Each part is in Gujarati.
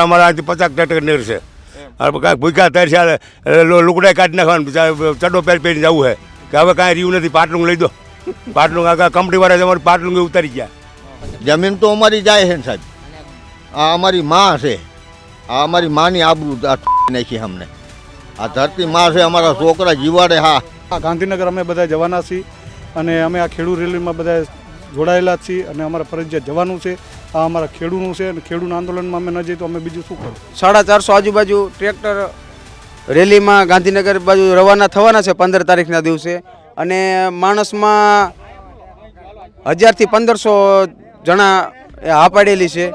અમારા અહીંથી 50 ટ્રેક્ટર નીર છે. કાંઈક ભૂખ્યા થાય છે, લુકડાઈ કાઢી નાખવાનું, ચડો પહેરીને જવું છે કે હવે કાંઈ રહ્યું નથી. પાટલું લઈ દો, પાટલું કંપનીવાળા અમારું પાટલું ઉતારી ગયા. જમીન તો અમારી જાય છે ને સાહેબ. આ અમારી માં છે, આ અમારી માની આબરૂ નાખી અમને. આ ધરતી માં છે, અમારા છોકરા જીવાડે. હા, ગાંધીનગર અમે બધા જવાના છીએ અને અમે આ ખેડૂત રેલીમાં બધા જોડાયેલા છીએ અને અમારા ફરજિયાત જવાનું છે. આ અમારા ખેડૂતનું છે અને ખેડૂતના આંદોલનમાં અમે ન જઈએ તો અમે બીજું શું કરીએ. 450 આજુબાજુ ટ્રેક્ટર રેલીમાં ગાંધીનગર બાજુ રવાના થવાના છે 15 તારીખના દિવસે. અને માણસમાં 1000 થી 1500 જણા હા પાડેલી છે.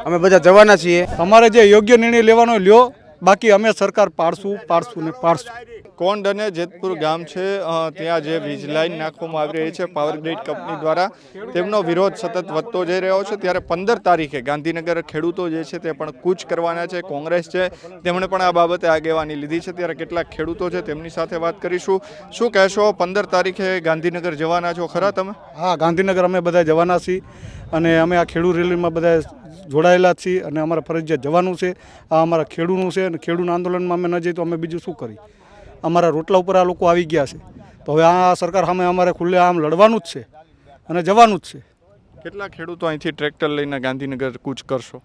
અમે બધા જવાના છીએ. તમારે જે યોગ્ય નિર્ણય લેવાનો લ્યો, બાકી અમે સરકાર પાડશું ને પાડશું. કોંડ અને જેતપુર ગામ છે, ત્યાં જે વીજ લાઈન નાખવામાં આવી રહી છે પાવર ગ્રીડ કંપની દ્વારા, તેમનો વિરોધ સતત વધતો જઈ રહ્યો છે. ત્યારે 15 તારીખે ગાંધીનગર ખેડૂતો જે છે તે પણ કૂચ કરવાના છે. કોંગ્રેસ છે તેમણે પણ આ બાબતે આગેવાની લીધી છે. ત્યારે કેટલાક ખેડૂતો છે તેમની સાથે વાત કરીશું. શું કહેશો, 15 તારીખે ગાંધીનગર જવાના છો ખરા તમે? હા, ગાંધીનગર અમે બધા જવાના છીએ અને અમે આ ખેડૂત રેલીમાં બધા જોડાયેલા છીએ અને અમારા ફરજિયાત જવાનું છે. આ અમારા ખેડૂતનું છે અને ખેડૂતના આંદોલનમાં અમે ન જઈએ તો અમે બીજું શું કરીએ. અમારા રોટલા ઉપર આ લોકો આવી ગયા છે, તો હવે આ સરકાર સામે અમારે ખુલ્લે આમ લડવાનું જ છે અને જવાનું જ છે. કેટલા ખેડૂતો અહીંથી ટ્રેક્ટર લઈને ગાંધીનગર કૂચ કરશો?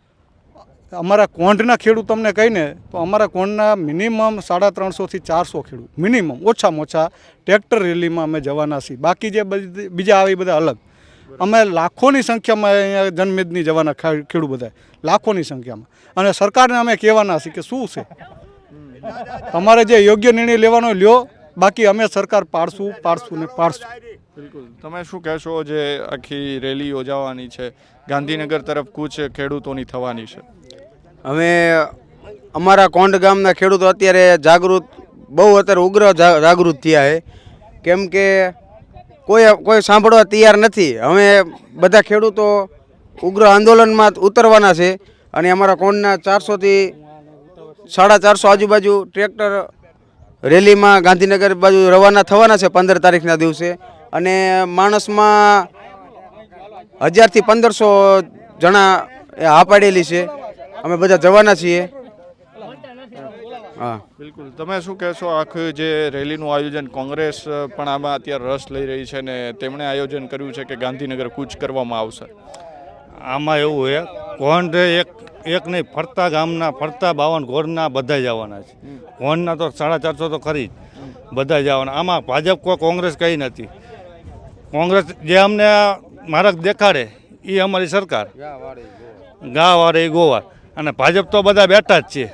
અમારા કોંઢના ખેડૂત તમને કહીને તો અમારા કોંઢના મિનિમમ 350 થી 400 ખેડૂત મિનિમમ ઓછામાં ઓછા ટ્રેક્ટર રેલીમાં અમે જવાના છીએ. બાકી જે બીજા આવે બધા અલગ. અમે લાખોની સંખ્યામાં અહીંયા જનમેદની જવાના ખેડૂત બધા, લાખોની સંખ્યામાં. અને સરકારને અમે કહેવાના છીએ કે શું છે, તમારે જે યોગ્ય નિર્ણય લેવાનો લ્યો, બાકી અમે સરકાર પાડશું ને પાડશું. બિલકુલ. તમે શું કહેશો, જે આખી રેલી યોજાવાની છે ગાંધીનગર તરફ કૂચ ખેડૂતોની થવાની છે? અમે અમારા કોંડ ગામના ખેડૂતો અત્યારે જાગૃત, બહુ અત્યારે ઉગ્ર જાગૃત થયા છે. કેમ કે કોઈ સાંભળવા તૈયાર નથી. અમે બધા ખેડૂતો ઉગ્ર આંદોલનમાં ઉતરવાના છે અને અમારા કોંડના 400 થી 450 આજુબાજુ ટ્રેક્ટર રેલીમાં ગાંધીનગર બાજુ રવાના થવાના છે 15 તારીખના દિવસે. અને માણસમાં 1000 થી 1500 જણા હા પાડેલી છે. અમે બધા જવાના છીએ. હા, બિલકુલ. તમે શું કહેશો, આખું જે રેલીનું આયોજન કોંગ્રેસ પણ આમાં અત્યારે રસ લઈ રહી છે ને તેમણે આયોજન કર્યું છે કે ગાંધીનગર કૂચ કરવામાં આવશે? આમાં એવું છે, કોંઢ એક નહીં, ફરતા ગામના, ફરતા 52 ઘોરના બધા જવાના છે. કોંઢના તો 450 તો ખરી જ, બધા જવાના. આમાં ભાજપ કોઈ કોંગ્રેસ કંઈ નથી. કોંગ્રેસ જે અમને માર્ગ દેખાડે એ અમારી સરકાર, ગાવાળે એ ગોવાર. અને ભાજપ તો બધા બેઠા જ છે,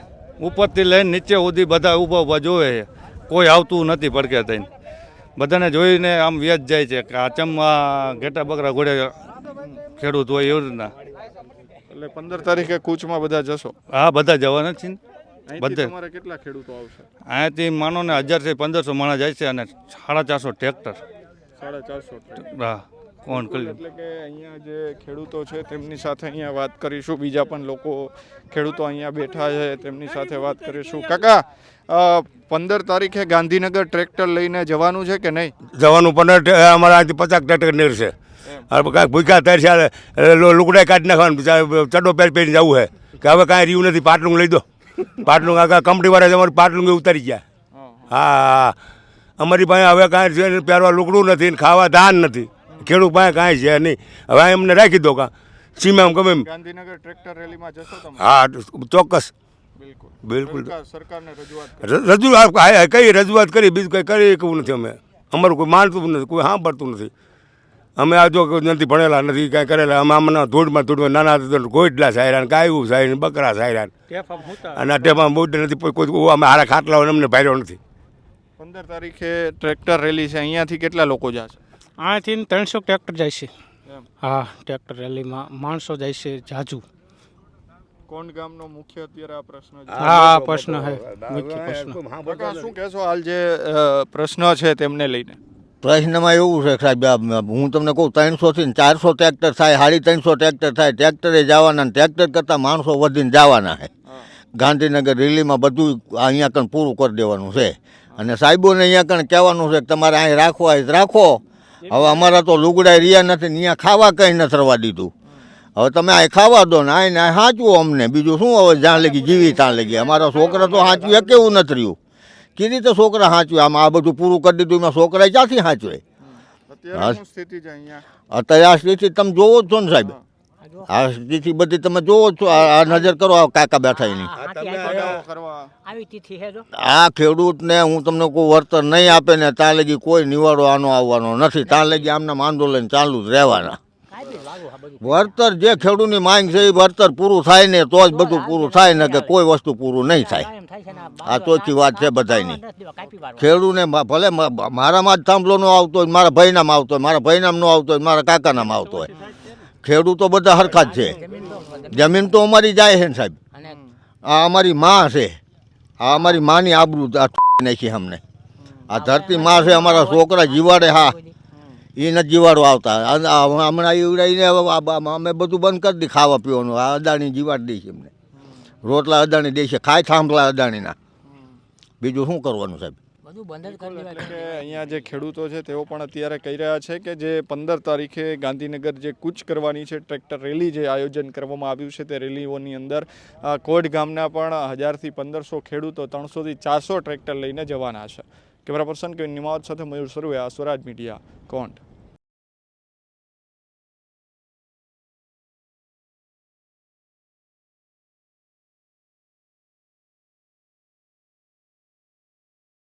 ઉપરથી લઈને નીચે સુધી બધા ઊભા જોવે છે. કોઈ આવતું નથી પડકે થઈને. બધાને જોઈને આમ વ્યાજ જાય છે કે આ ચમવા ઘેટા બકરા ઘોડે ખેડૂત હોય એવી રીતના. એટલે 15 તારીખે કૂચમાં બધા જશો? હા, બધા જવાના જ છે ને. બધે તમારે કેટલા ખેડૂતો આવશે? અહીંયાથી માનો ને 1000 થી 1500 માણસ જાય છે અને 450 ટ્રેક્ટર. 450? હા, કોણ કરી. એટલે કે અહીંયા જે ખેડૂતો છે તેમની સાથે અહીંયા વાત કરીશું. બીજા પણ લોકો ખેડૂતો અહીંયા બેઠા છે, તેમની સાથે વાત કરીશું. કાકા, 15 તારીખે ગાંધીનગર ટ્રેક્ટર લઈને જવાનું છે કે નહીં? જવાનું. પણ અમારા અહીંથી 50 ટ્રેક્ટર નીર છે. કાંઈક ભૂખ્યા થાય છે, લુકડાઈ કાઢી નાખવાનું, ચડો પહેરીને જવું છે કે હવે કાંઈ રહ્યું નથી. પાટલું લઈ દો, પાટલું કંપનીવાળા અમારું પાટલું ઉતારી ગયા. હા, અમારી પાસે હવે કાંઈ પહેરવા લુકડું નથી ને ખાવા ધાન નથી. ખેડૂત પાસે કાંઈ છે નહીં. હવે એમને રાખી દો કાં સીમા ગમે એમ. ગાંધીનગર ટ્રેક્ટર રેલીમાં જશો તમે? હા, ચોક્કસ. બિલકુલ. સરકારને રજૂઆત કઈ રજૂઆત કરી, બીજું કંઈ કરી એવું નથી. અમારું કોઈ માનતું નથી, કોઈ સાંભળતું નથી. અમે આ જો નથી ભણેલા નથી, કાંઈ કરેલા. અમે આમના ધૂળમાં નાના ગોઈટલા સાયરાન, ગાયું સાયરાન, બકરા સાયરાન અને આ ટેપા મોઢે નથી. કોઈ અમે હારા ખાટલા હોય અમને ભાર્યો નથી. 15 તારીખે ટ્રેક્ટર રેલી છે, અહીંયાથી કેટલા લોકો જશે? અહીંયાથી 300 ટ્રેક્ટર જાય છે. હા, ટ્રેક્ટર રેલીમાં માણસો જાય છે જાજુ. કોણ ગામનો મુખ્ય અત્યારે આ પ્રશ્ન છે? હા, પ્રશ્ન છે, મુખ્ય પ્રશ્ન. શું કહેશો હાલ જે પ્રશ્ન છે તેમને લઈને? પ્રશ્નમાં એવું છે સાહેબ, હું તમને કહું 300 થી 400 ટ્રેક્ટર થાય, 350 ટ્રેક્ટર થાય. ટ્રેક્ટરે જવાના, ટ્રેક્ટર કરતાં માણસો વધીને જવાના છે. ગાંધીનગર રેલીમાં બધું અહીંયા કણ પૂરું કરી દેવાનું છે. અને સાહેબોને અહીંયા કણ કહેવાનું છે કે તમારે અહીં રાખો, અહીં રાખો. હવે અમારા તો લુગડાઈ રહ્યા નથી, અહીંયા ખાવા કંઈ નથી રવા દીધું. હવે તમે આ ખાવા દો ને આને સાચવું અમને, બીજું શું હવે જ્યાં લગી જીવી ત્યાં લગી. અમારા છોકરા તો સાચવી કેવું નથી રહ્યું, કેવી રીતે છોકરા સાચવે? આમાં આ બધું પૂરું કરી દીધું, એમાં છોકરા ક્યાંથી સાચવે? અત્યારે શું સ્થિતિ છે અહીંયા? અત્યારે આ સ્થિતિ તમે જોવો જ છો ને સાહેબ, આ સ્થિતિ બધી તમે જોવો જ છો. આ નજર કરો, આ કાકા બેઠા એની. આ ખેડૂતને હું તમને કોઈ વળતર નહીં આપે ને ત્યાં લગી કોઈ નિવાડો આનો આવવાનો નથી. ત્યાં લગી આમના આંદોલન ચાલુ જ રહેવાના. વળતર જે ખેડૂતની માંગ છે એ વળતર પૂરું થાય ને તો જ બધું પૂરું થાય, ને કે કોઈ વસ્તુ પૂરું નહીં થાય. આ ચોખ્ખી વાત છે બધાની. ખેડૂતને ભલે મારામાં જ થાંભલો ન આવતો હોય, મારા ભાઈનામાં આવતો હોય, મારા ભાઈનામાં ન આવતો હોય, મારા કાકાનામાં આવતો હોય, ખેડૂતો બધા હરખા જ છે. જમીન તો અમારી જાય છે ને સાહેબ. આ અમારી માં છે, આ અમારી માની આબરૂ નાખી અમને. આ ધરતી માં છે, અમારા છોકરા જીવાડે. હા, એ નથી જીવાડો આવતા. હમણાં ઈવડાવીને અમે બધું બંધ કરી દી ખાવા પીવાનું. આ અદાણી જીવાડ દે છે એમને, રોટલા અદાણી દે છે, ખાય થાંભલા અદાણીના. બીજું શું કરવાનું સાહેબ? એટલે કે અહીંયા જે ખેડૂતો છે તેઓ પણ અત્યારે કહી રહ્યા છે કે જે 15 તારીખે ગાંધીનગર જે કૂચ કરવાની છે, ટ્રેક્ટર રેલી જે આયોજન કરવામાં આવ્યું છે, તે રેલીઓની અંદર કોડ ગામના પણ 1000 થી 1500 ખેડૂતો 300 થી 400 ટ્રેક્ટર લઈને જવાના છે. કેમેરા પર્સન કે નિમાવત સાથે મયુર સરવૈયા, સ્વરાજ મીડિયા, કોંટ.